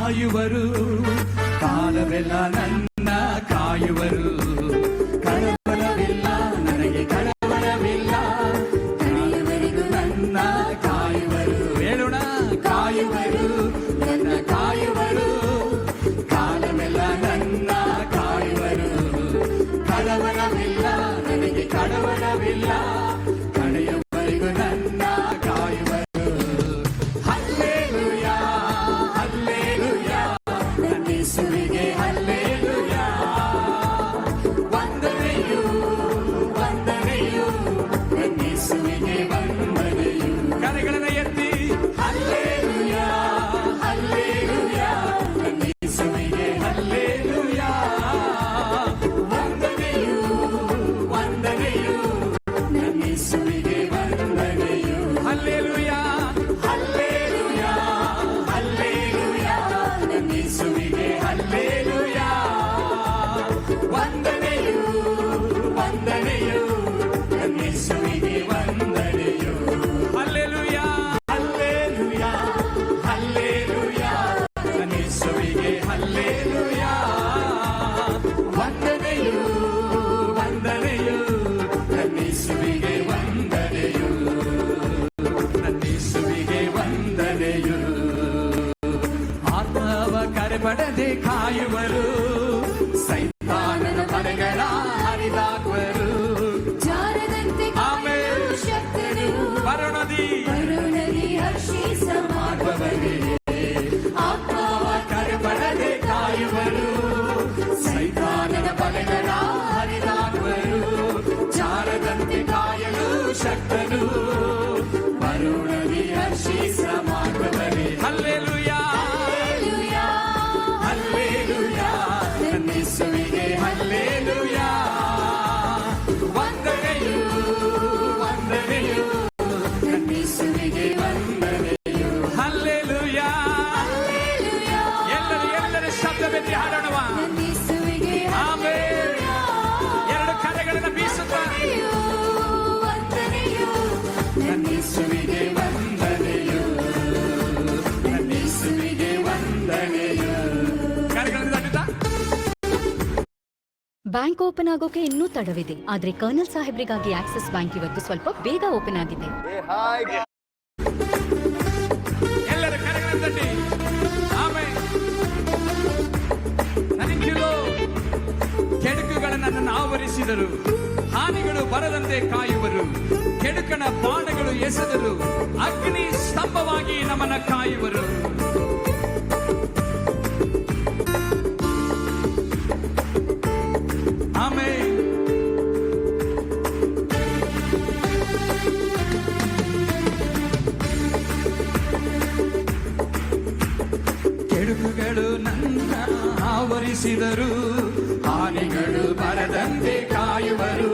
ಕಾಯುವರು, ಕಾಲವೆಲ್ಲ ನನ್ನ ಕಾಯುವರು. ಕಳವಳವಿಲ್ಲ ನನಗೆ ಕಳವಳವಿಲ್ಲ, ಕಡೆಯವರೆಗೂ ನನ್ನ ಕಾಯುವರು. ಹೇಳೋಣ, ಕಾಯುವರು ನನ್ನ ಕಾಯುವರು, ಕಾಲವೆಲ್ಲ ನನ್ನ ಕಾಯುವರು. ಕಳವಳವಿಲ್ಲ ನನಗೆ ಕಳವಳವಿಲ್ಲ, ಕಡೆಯವರೆಗೂ ನನ್ನ ಕಾಯುವರು. ಹಲ್ಲೆಲೂಯಾ ಹಲ್ಲೆಲೂಯಾ ನನ್ನ ಯೇಸುವಿಗೆ ಹಲ್ಲೆಲೂಯಾ. ವಂದನೆಯು ವಂದನೆಯು ನನ್ನ ಯೇಸುವಿಗೆ ವಂದನೆಯು. ಕರೆಗಳನ್ನು ಎತ್ತಿ ಹಲ್ಲೆಲೂಯಾ ಹಲ್ಲೆಲೂಯಾ ನನ್ನ ಯೇಸುವಿಗೆ ಹಲ್ಲೆಲೂಯಾ. ವಂದನೆಯು ವಂದನೆಯು ನನ್ನ ಯೇಸುವಿಗೆ ವಂದನೆಯು. ಹಲ್ಲೆಲೂಯಾ ಹಲ್ಲೆಲೂಯಾ ಹಲ್ಲೆಲೂಯಾ ನನ್ನ ಯೇಸುವಿಗೆ ಹಲ್ಲೆಲೂಯಾ. ವಂದನೆಯು ವಂದನೆಯು ನನ್ನ ಯೇಸುವಿಗೆ ವಂದನೆಯು. ಹಲ್ಲೆಲೂಯಾ ಹಲ್ಲೆಲೂಯಾ ಹಲ್ಲೆಲೂಯಾ ನನ್ನ ಯೇಸುವಿಗೆ ಹಲ್ಲೆಲೂಯಾ. ವಂದನೆಯು ವಂದನೆಯು ನನ್ನ ಯೇಸುವಿಗೆ ವಂದನೆಯು, ನನ್ನ ಯೇಸುವಿಗೆ ವಂದನೆಯು. ಆತ್ಮವ ಕರೆಪಡದೆ ಕಾಯುವರು, ಸೈತಾನನ ಮನೆಗಳ ಹರಿದಾಕುವರು. ಜಾರದಂತೆ ಕಾಯುವ ಶಕ್ತರು, ವರುಣದಿ ಹರ್ಷಿಸ ಮಾಡುವವರಿಗೆ. ಆತ್ಮವ ಕರೆಪಡದೆ ಕಾಯುವರು, ಸೈತಾನನ ಮನೆಗಳ ಹರಿದಾಕುವರು. ಜಾರದಂತೆ ಕಾಯಲು ಶಕ್ತನು, ವರುಣದಿ ಹರ್ಷಿಸ ಮಾಡುವವರೇ. ಹಲ್ಲೆಲೂಯಾ ಹಲ್ಲೆಲೂಯಾ ಹಲ್ಲೆಲೂಯಾ ನನ್ನ ಯೇಸುವಿಗೆ ಹಲ್ಲೆಲೂಯಾ. ವಂದನೆಯು ವಂದನೆಯು ನನ್ನ ಯೇಸುವಿಗೆ ವಂದನೆಯು. ಹಲ್ಲೆಲೂಯಾ ಹಲ್ಲೆಲೂಯಾ ಎಲ್ಲರೂ ಶಬ್ದವೆತ್ತಿ ಹಾಡೋಣವ. ನನ್ನ ಯೇಸುವಿಗೆ ಆಮೆನ್. ಎರಡು ಕರೆಗಳನ್ನು ಬೀಸುತ್ತಾ ವಂದನೆಯು. ನನ್ನ ಯೇಸುವಿಗೆ ವಂದನೆಯು, ನನ್ನ ಯೇಸುವಿಗೆ ವಂದನೆಯು. ಕರೆಗಳನ್ನು ತಟ್ಟುತ್ತಾ ಬ್ಯಾಂಕ್ ಓಪನ್ ಆಗೋಕೆ ಇನ್ನೂ ತಡವಿದೆ, ಆದ್ರೆ ಕರ್ನಲ್ ಸಾಹೇಬ್ರಿಗಾಗಿ ಆಕ್ಸಿಸ್ ಬ್ಯಾಂಕ್ ಇವತ್ತು ಸ್ವಲ್ಪ ಬೇಗ ಓಪನ್ ಆಗಿದೆ. ಎಲ್ಲರ ಕರೆಗಳನ್ನು ತಟ್ಟಿ ಆಮೆನ್. ನನಗಿರೋ ಕೆಡುಕುಗಳನ್ನು ನನ್ನನ್ನು ಆವರಿಸಿದರು, ಹಾನಿಗಳು ಬರದಂತೆ ಕಾಯುವರು. ಕೆಡುಕನ ಬಾಣಗಳು ಎಸೆದರು, ಅಗ್ನಿ ಸ್ತಂಭವಾಗಿ ನಮ್ಮನ್ನ ಕಾಯುವರು. ಆಮೆನ್. ಕೆಡುಕುಗಳು ನನ್ನ ಆವರಿಸಿದರು, ಹಾನಿಗಳು ಬರದಂತೆ ಕಾಯುವರು.